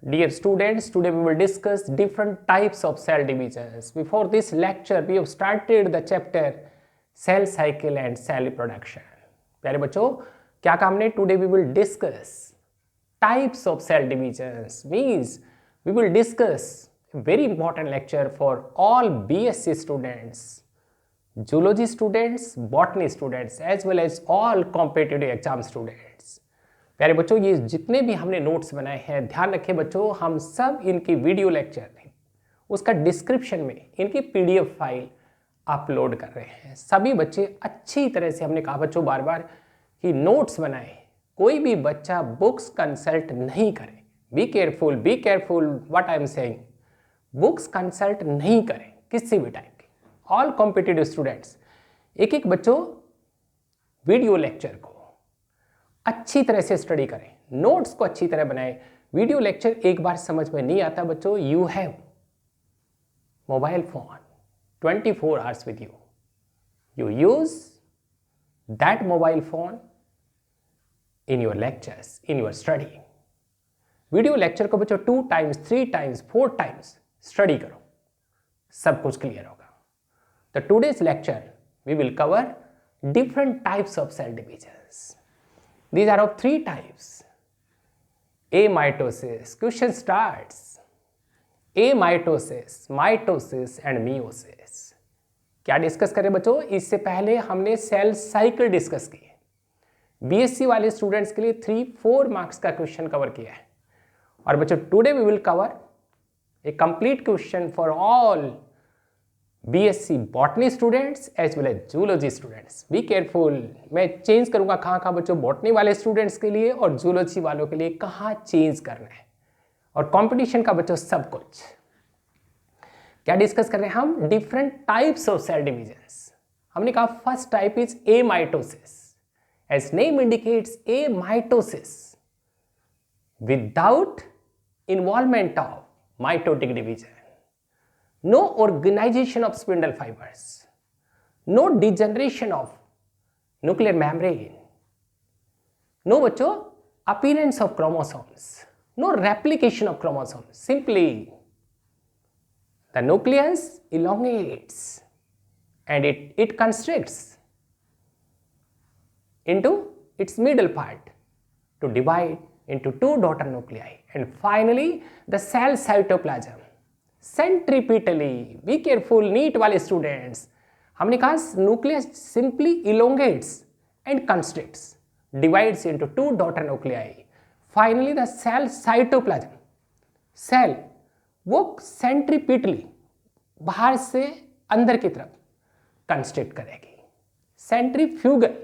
Dear students, today we will discuss different types of cell divisions. Before this lecture, we have started the chapter cell cycle and cell reproduction. प्यारे बच्चों, क्या काम ने? Today we will discuss types of cell divisions. Means we will discuss a very important lecture for all BSc students, zoology students, botany students, as well as all competitive exam students. प्यारे बच्चों, ये जितने भी हमने notes बनाए हैं, ध्यान रखें बच्चों, हम सब इनकी वीडियो लेक्चर में उसका डिस्क्रिप्शन में इनकी पीडीएफ फाइल अपलोड कर रहे हैं। सभी बच्चे अच्छी तरह से, हमने कहा बच्चों बार बार कि नोट्स बनाए, कोई भी बच्चा बुक्स कंसल्ट नहीं करे। Be careful what I am saying. Books consult नहीं करें किसी भी टाइप की। ऑल कॉम्पिटिटिव स्टूडेंट्स एक एक बच्चों वीडियो लेक्चर को अच्छी तरह से स्टडी करें, नोट्स को अच्छी तरह बनाएं। वीडियो लेक्चर एक बार समझ में नहीं आता बच्चों, you have mobile phone 24 hours with you, you use that mobile phone in your lectures, in your study. Video lecture को बच्चों 2 टाइम्स 3 टाइम्स 4 टाइम्स स्टडी करो, सब कुछ क्लियर होगा। तो today's lecture we will cover different types of cell divisions. These are of 3 types. Amitosis. Question starts. Amitosis, mitosis and meiosis. क्या discuss करें बच्चों? इससे पहले हमने सेल साइकिल डिस्कस की है। बीएससी वाले स्टूडेंट्स के लिए 3-4 मार्क्स का क्वेश्चन कवर किया है। और बच्चों today we will cover a complete question for all BSc botany students as well as zoology students. Be careful, मैं चेंज करूंगा कहाँ बच्चों, बॉटनी वाले स्टूडेंट्स के लिए और जूलॉजी वालों के लिए कहाँ चेंज करना है, और कंपटीशन का बच्चों सब कुछ। क्या डिस्कस कर रहे हैं हम? Different types of cell divisions. हमने कहा first type is amitosis. As name indicates, amitosis without involvement of mitotic division. No organization of spindle fibers, no degeneration of nuclear membrane, no बच्चों appearance of chromosomes, no replication of chromosomes. Simply the nucleus elongates and it constricts into its middle part to divide into 2 daughter nuclei, and finally the cell cytoplasm centripetally. Be careful NEET वाले students, हमने कहा nucleus simply elongates and constricts, divides into 2 daughter nuclei, finally the cell cytoplasm, cell वो centripetally बाहर से अंदर की तरफ constrict करेगी। सेंट्रीफ्यूगल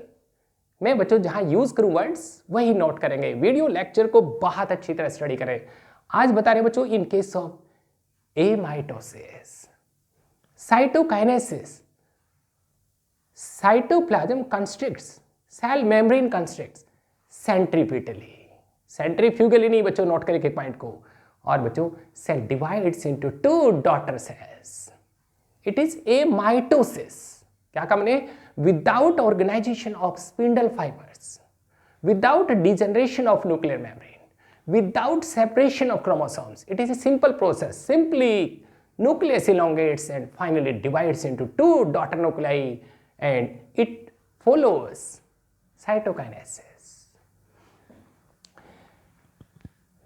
मैं बच्चों जहां यूज करूं वर्ड्स वही नोट करेंगे। वीडियो लेक्चर को बहुत अच्छी तरह स्टडी करें। आज बता रहे बच्चों in case of amitosis, cytokinesis, cytoplasm constricts, cell membrane constricts centripetally. Centrifugally नहीं बच्चों, नोट करें एक पॉइंट को। और बच्चों cell divides into 2 daughter cells. It is amitosis. क्या काम ने? Without organisation of spindle fibres, without degeneration of nuclear membrane, without separation of chromosomes. It is a simple process. Simply nucleus elongates and finally divides into 2 daughter nuclei, and it follows cytokinesis.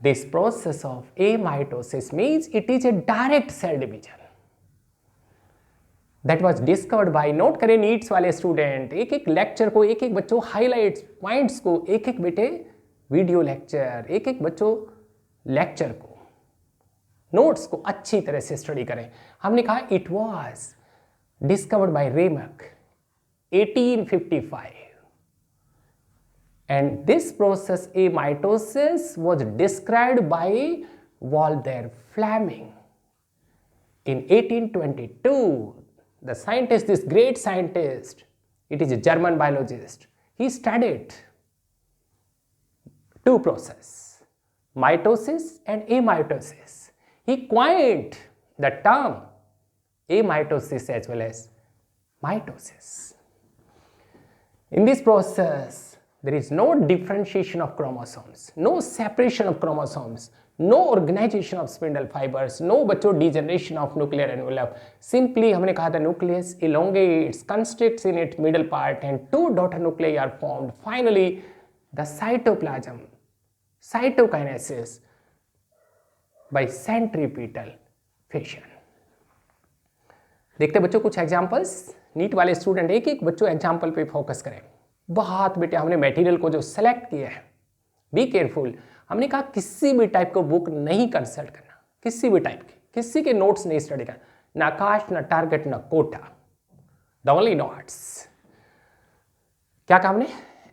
This process of amitosis means it is a direct cell division that was discovered by, note करें nits वाले student, एक एक lecture को, एक एक बच्चों highlights points को, एक एक बेटे वीडियो लेक्चर, एक एक बच्चों लेक्चर को, नोट्स को अच्छी तरह से स्टडी करें। हमने कहा it was discovered by Remak 1855, and this process amitosis was described by Walther Fleming in 1822. The scientist, this great scientist, it is a German biologist, he studied 2 process, mitosis and amitosis. He coined the term amitosis as well as mitosis. In this process, there is no differentiation of chromosomes, no separation of chromosomes, no organization of spindle fibers, no बच्चों degeneration of nuclear envelope. Simply हमने कहा था nucleus elongates, constricts in its middle part and two daughter nuclei are formed. Finally, the cytoplasm, cytokinesis by centripetal fission. देखते बच्चों कुछ examples, NEET वाले student एक एक बच्चों एग्जाम्पल पे फोकस करें। बहुत बेटे हमने मटेरियल को जो सेलेक्ट किया है, बी केयरफुल। हमने कहा किसी भी टाइप को बुक नहीं कंसल्ट करना, किसी भी टाइप की, किसी के नोट्स नहीं स्टडी करना, ना कास्ट, ना टारगेट, ना कोटा, द ओनली नोट्स। क्या कहा हमने?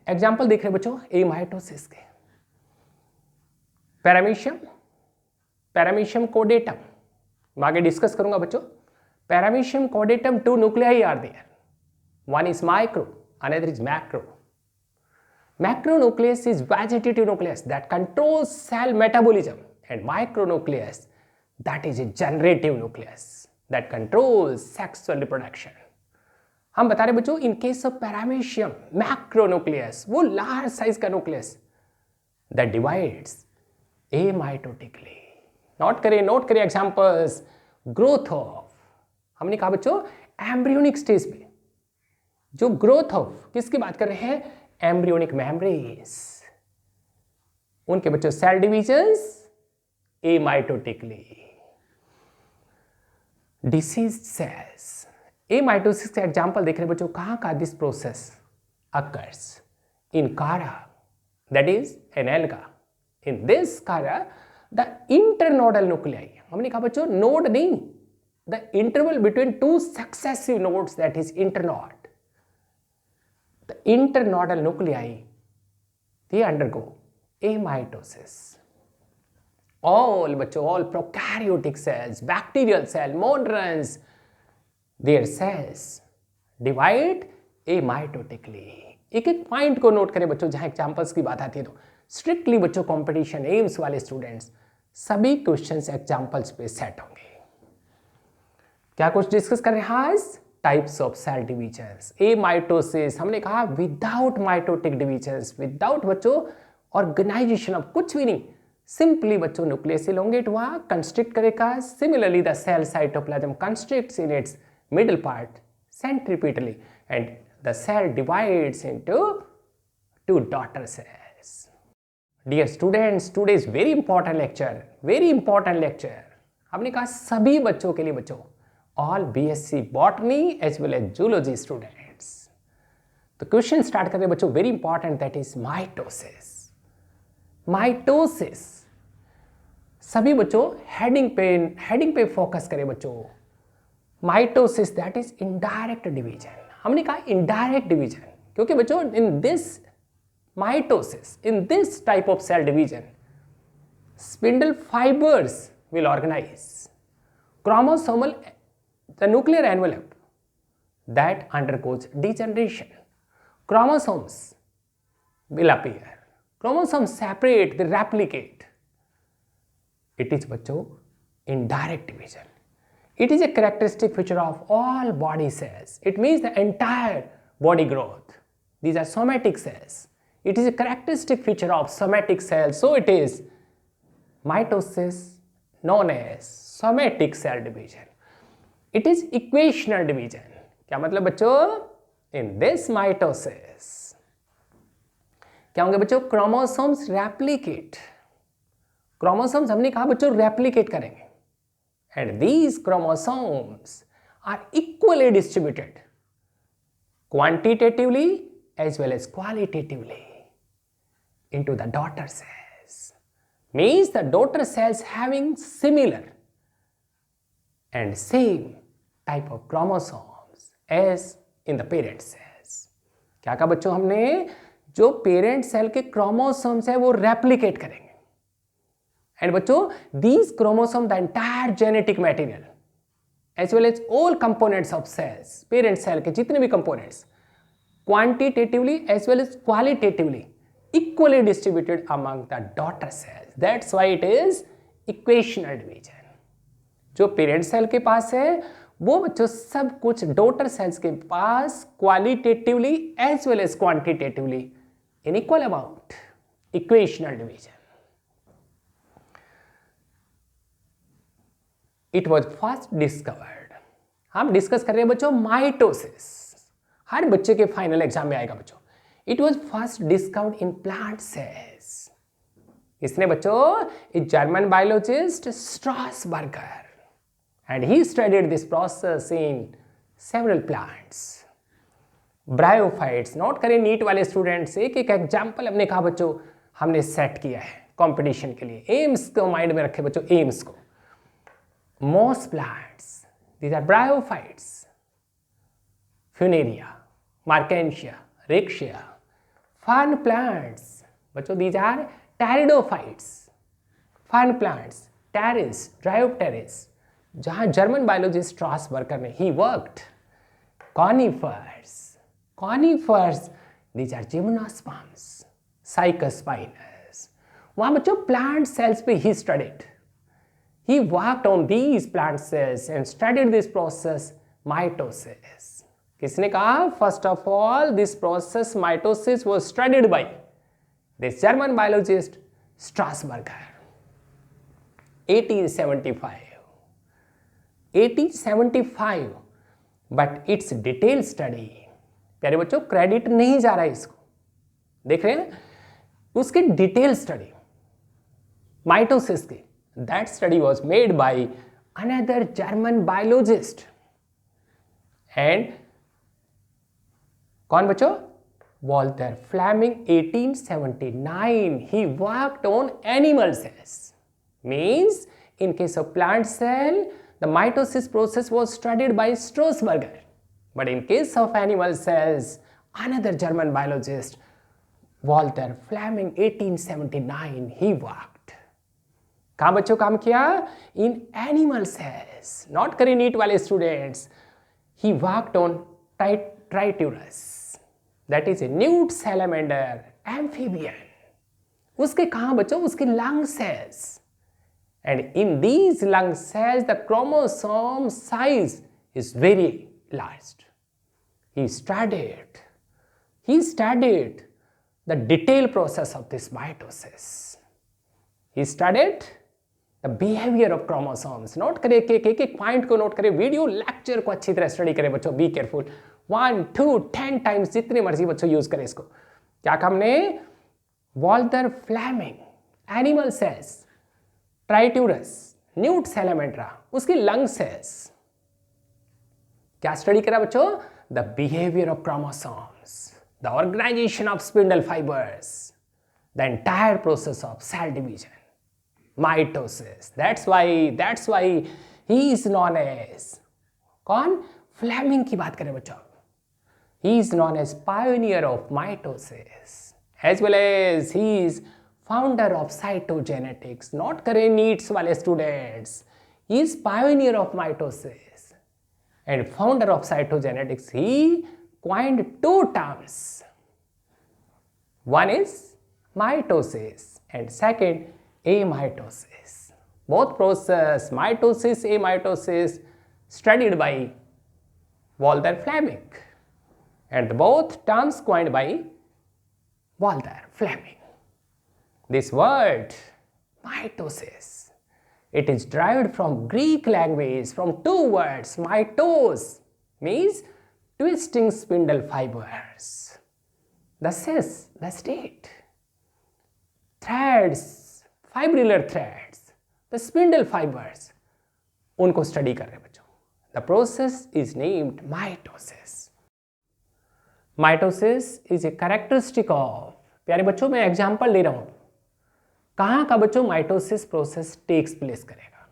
एग्जाम्पल देख रहे बच्चों ए माइटोसिस के, पैरामीशियम, पैरामीशियम कोडेटम, मैं आगे डिस्कस करूंगा बच्चों। Paramecium caudatum, two nuclei are there, one is micro, another is macro. Macronucleus is vegetative nucleus that controls cell metabolism, and micronucleus that is a generative nucleus that controls sexual reproduction. हम बता रहे बच्चों in case of paramecium macronucleus, वो large size का nucleus that divides amitotically. Note करें examples. Growth of, हमने कहा बच्चों एम्ब्रियोनिक स्टेज पे जो ग्रोथ ऑफ किसकी बात कर रहे हैं? एम्ब्रियोनिक मेम्ब्रेन्स, उनके बच्चों cell divisions amitotically. Disease cells, amitosis का एग्जांपल देख रहे बच्चों, कहां का दिस प्रोसेस अकर्स इन कारा, that is an alga. In this कारा द इंटरनोडल न्यूक्लियाई, हमने कहा बच्चों नोड नहीं, the interval between two successive nodes that is internode, the internodal nuclei, they undergo amitosis. All बच्चों, all prokaryotic cells, bacterial cell, monograms, their cells divide amitotically. एक एक point को note करें बच्चों जहां एग्जांपल्स की बात आती है। तो स्ट्रिक्टली बच्चों कंपटीशन एम्स वाले स्टूडेंट्स सभी क्वेश्चंस एग्जांपल्स पे सेट होंगे। क्या कुछ डिस्कस कर रहे हैं आज? Types of cell divisions. Amitosis, हमने कहा विदाउट माइटोटिक डिविजन्स, विदाउट बच्चों ऑर्गेनाइजेशन ऑफ कुछ भी नहीं, सिंपली बच्चों न्यूक्लियस इलोंगेट हुआ, कंस्ट्रिक्ट करेगा। Similarly the cell cytoplasm constricts in its middle part centripetally and the cell divides into two daughter cells. Dear students, today is very important lecture, very important lecture. हमने कहा सभी बच्चों के लिए बच्चों, all BSc botany as well as zoology students। तो question start करते हैं बच्चों, very important, that is mitosis. Mitosis सभी बच्चों हेडिंग पे फोकस करें बच्चों। Mitosis that is indirect division. हमने कहा इनडायरेक्ट डिवीजन क्योंकि बच्चों in this mitosis, in this type of cell division, spindle fibers will organize, chromosomal, the nuclear envelope that undergoes degeneration, chromosomes will appear, chromosomes separate, they replicate. It is बच्चों indirect division. It is a characteristic feature of all body cells. It means the entire body growth. These are somatic cells. It is a characteristic feature of somatic cells. So it is mitosis known as somatic cell division. It is equational division. क्या मतलब बच्चों? In this mitosis क्या होंगे बच्चों? Chromosomes replicate. Chromosomes हमने कहा बच्चों replicate करेंगे. And these chromosomes are equally distributed quantitatively as well as qualitatively into the daughter cells. Means the daughter cells having similar and same type of chromosomes as in the parent cells. क्या कहा बच्चों हमने? जो parent cell के chromosomes है वो replicate करेंगे। And बच्चों these chromosomes, the entire genetic material as well as all components of cells, parent cell के जितने भी components, quantitatively as well as qualitatively equally distributed among the daughter cells. That's why it is equational division. जो parent cell के पास है वो बच्चों सब कुछ डॉटर सेल्स के पास qualitatively as well as quantitatively in equal amount, equational division. It was first discovered. हम डिस्कस कर रहे हैं बच्चों माइटोसिस, हर बच्चे के फाइनल एग्जाम में आएगा बच्चों. It was first discovered in plant cells. किसने बच्चों? A German biologist Strasburger, and he studied this process in several plants. Bryophytes. Note करें नीट वाले स्टूडेंट्स, एक एक एग्जाम्पल हमने कहा बच्चों हमने सेट किया है कंपटीशन के लिए. एम्स को माइंड में रखे बच्चों, एम्स को. Most plants, these are bryophytes. Funaria, marchantia, riccia. Fern plants बच्चों, these are pteridophytes. Fern plants, pteris, dryopteris, जहां जर्मन बायोलॉजिस्ट स्ट्रासबर्गर ने ही worked. Conifers, conifers, these are gymnosperms, cyclospinous. वहाँ बच्चों plant cells पे he studied. He worked on these plant cells and studied this process, mitosis. किसने कहा? First of all, this process mitosis was studied by this German biologist Strasburger. 1875. 1875, but its detailed study. प्यारे बच्चों credit नहीं जा रहा है इसको, देख रहे हैं उसकी डिटेल स्टडी माइटोसिस की. That study was made by another German biologist. And कौन बच्चों? Walter Flemming. 1879. He worked on animal cells. Means in case of plant cell the mitosis process was studied by Strasburger. But in case of animal cells, another German biologist, Walter Fleming, 1879, he worked. कहाँ बच्चों काम किया? In animal cells. Not करें NEET वाले students. He worked on Triturus. That is a newt salamander, amphibian. उसके कहाँ बच्चों? उसके lung cells. And in these lung cells, the chromosome size is very large. He studied the detailed process of this mitosis. He studied the behavior of chromosomes. Note करें एक point को note करें. Video lecture को अच्छी तरह study करें बच्चों. Be careful. 1, 2, 10 times जितनी मर्जी बच्चों यूज करें इसको. क्या काम ने? Walter Flemming, animal cells, triturus, newt salamandra, उसकी लंग सेल्स. क्या स्टडी करा बच्चों? The behaviour of chromosomes, the organisation of spindle fibres, the entire process of cell division, mitosis. That's why he is known as. कौन? Flemming की बात करें बच्चों. He is known as pioneer of mitosis as well as he is founder of cytogenetics. Note करें NEET वाले students. He is pioneer of mitosis and founder of cytogenetics. He coined two terms. One is mitosis and second amitosis. Both process, mitosis, amitosis, studied by Walter Fleming, and both terms coined by Walter Fleming. This word mitosis, it is derived from Greek language from two words. Mitos means twisting spindle fibers. The cis, the state. Threads, fibrillar threads, the spindle fibers. उनको study कर रहे हैं बच्चों. The process is named mitosis. Mitosis is a characteristic of, प्यारे बच्चों मैं example दे रहा हूं. कहाँ का बच्चों माइटोसिस प्रोसेस टेक्स प्लेस करेगा?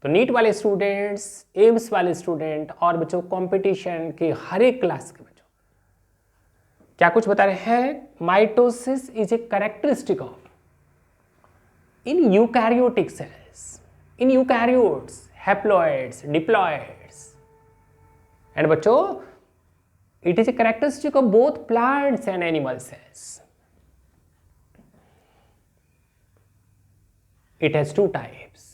तो नीट वाले स्टूडेंट्स, एम्स वाले स्टूडेंट और बच्चों कंपटीशन के हर एक क्लास के बच्चों क्या कुछ बता रहे हैं? Mitosis is a characteristic of in eukaryotic cells, in eukaryotes, haploids, diploids. And बच्चों it is a characteristic of both plants and animal cells. It has two types.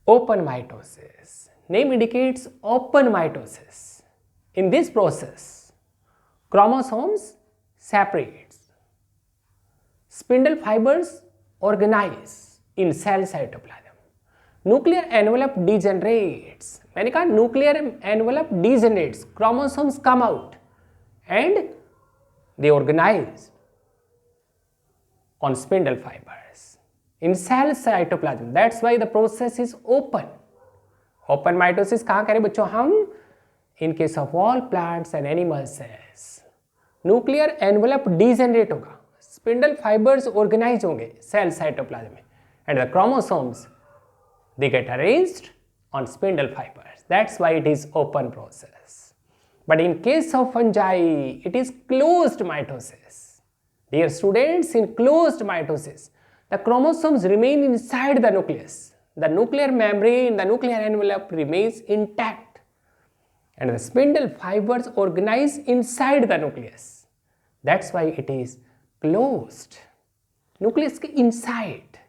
Open mitosis. Name indicates open mitosis. In this process, chromosomes separates. Spindle fibers organize in cell cytoplasm. Nuclear envelope degenerates. मैंने कहा nuclear envelope degenerates. Chromosomes come out and they organize on spindle fibers in cell cytoplasm. That's why the process is open. Open mitosis कहाँ करें बच्चों हम? In case of all plants and animal cells. Nuclear envelope degenerate होगा, spindle fibers organize होंगे cell cytoplasm में, and the chromosomes they get arranged on spindle fibers. That's why it is open process. But in case of fungi, it is closed mitosis. Dear students, in closed mitosis, the chromosomes remain inside the nucleus. The nuclear membrane, the nuclear envelope remains intact, and the spindle fibers organize inside the nucleus. That's why it is closed. Nucleus के inside.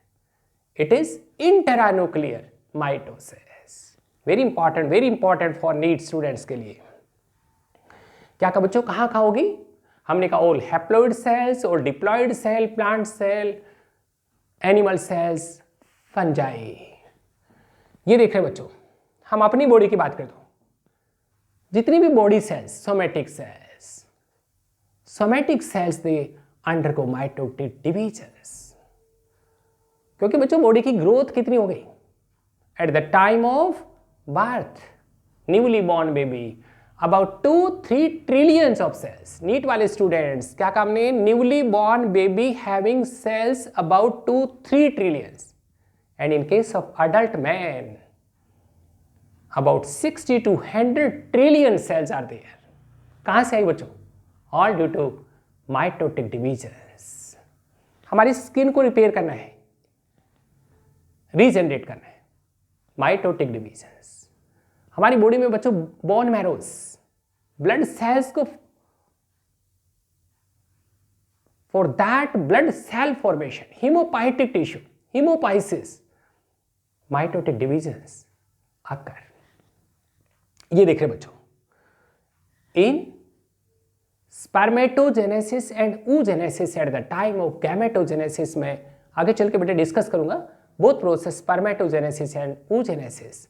It is intranuclear mitosis. Very important for NEET students के लिए. क्या कहा बच्चों, कहाँ होगी? हमने कहा all haploid cells और diploid cell, plant cell, animal cells, fungi. ये देख रहे बच्चों, हम अपनी बॉडी की बात करते हो, जितनी भी body cells, somatic cells they undergo mitotic divisions. क्योंकि बच्चों बॉडी की ग्रोथ कितनी हो गई? At the time of birth, newly born baby, about 2-3 trillions of cells. NEET वाले स्टूडेंट्स क्या काम ने? Newly born baby having cells about 2-3 trillions. And in case of adult man, about 60 to 100 trillion cells are there. कहाँ से आई बच्चों? All due to mitotic divisions. हमारी skin को repair करना है, रीजनरेट करना है, माइटोटिक डिविजन्स. हमारी बॉडी में बच्चों बोन मैरोस, ब्लड सेल्स को, for that blood cell formation, haemopoietic tissue, haemopoiesis, mitotic divisions occur. ये देख रहे बच्चों, in spermatogenesis and oogenesis at the time of gametogenesis में आगे चल के बेटे डिस्कस करूंगा both process, spermatogenesis and oogenesis.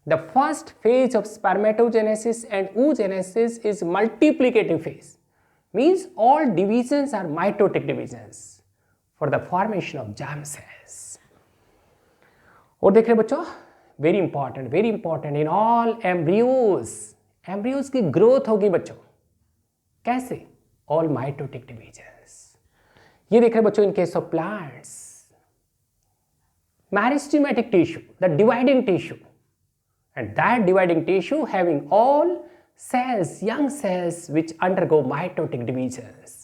The first phase of spermatogenesis and oogenesis is multiplicative phase, means all divisions are mitotic divisions for the formation of germ cells. और देख रहे बच्चों, very important in all embryos की growth होगी बच्चों. कैसे? All mitotic divisions. ये देख रहे बच्चों, in case of plants, meristematic tissue, the dividing tissue, and that dividing tissue having all cells, young cells which undergo mitotic divisions.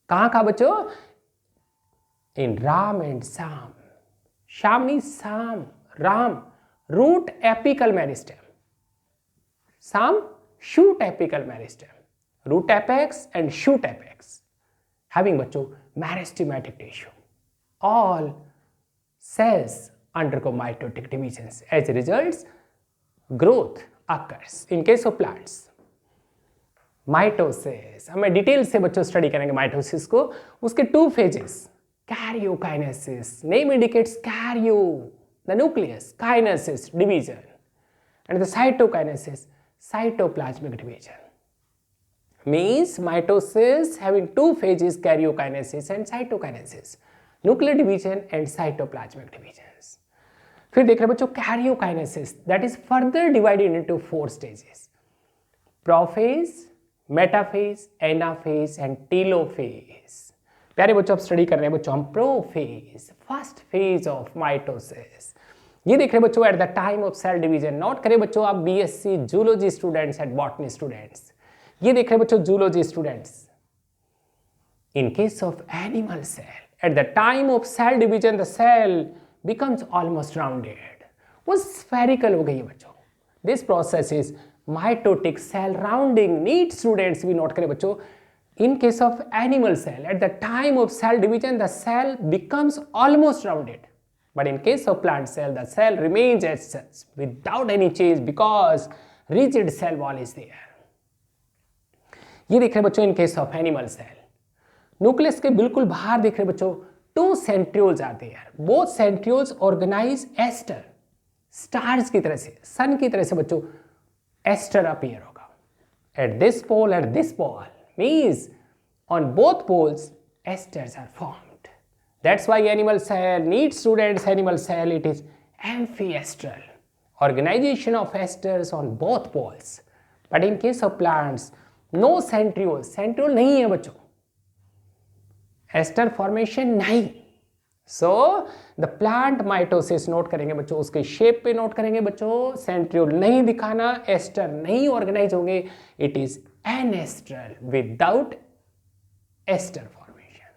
कहाँ बच्चों? In Ram and Sam. Sham means Sam, Ram, root apical meristem. Sam, shoot apical meristem. Root apex and shoot apex. Having बच्चों meristematic tissue. All cells undergo mitotic divisions. As a result, growth occurs. In case of plants, mitosis, हमें detail से बच्चों study करेंगे mitosis को. उसके 2 phases, karyokinesis, name indicates karyo, the nucleus, kinesis, division, and the cytokinesis, cytoplasmic division. Means mitosis having 2 phases, karyokinesis and cytokinesis, nuclear division and cytoplasmic divisions. फिर देख रहे बच्चों karyokinesis, that is further divided into 4 stages, prophase, metaphase, anaphase and telophase. प्यारे बच्चों, आप study कर रहे हैं बच्चों हम prophase, first phase of mitosis. ये देख रहे बच्चों at the time of cell division. Note करें बच्चों आप BSc zoology students and botany students. ये देख रहे बच्चों zoology students. In case of animal cell, at the time of cell division the cell becomes almost rounded. वो spherical हो गई है बच्चों. This process is mitotic cell rounding. NEET students भी नोट करें बच्चों. In case of animal cell, at the time of cell division, the cell becomes almost rounded. But in case of plant cell, the cell remains as such without any change because rigid cell wall is there. ये देख रहे हैं बच्चों in case of animal cell. Nucleus के बिल्कुल बाहर देख रहे हैं बच्चों, 2 सेंट्रियोल्स आते हैं। Both centrioles organise aster, stars की तरह से, सन की तरह से बच्चों एस्टर अपीयर होगा at this pole means on both poles esters are formed. That's why animal cell needs students, animal cell it is amphiestral, organization of esters on both poles. But in case of plants no centrioles, centriole नहीं है बच्चों, ester formation नहीं। So the plant mitosis note करेंगे बच्चों, उसके shape पे note करेंगे बच्चों, सेंट्रियोल नहीं दिखाना, एस्टर नहीं ऑर्गेनाइज होंगे, it is anastral without aster formation.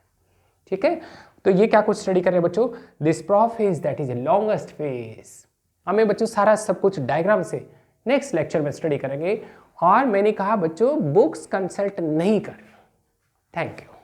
ठीक है, तो ये क्या कुछ स्टडी कर रहे हैं बच्चों, this prophase that is a longest phase. हमें बच्चों सारा सब कुछ डायग्राम से नेक्स्ट लेक्चर में स्टडी करेंगे। और मैंने कहा बच्चों बुक्स कंसल्ट नहीं करना। Thank you.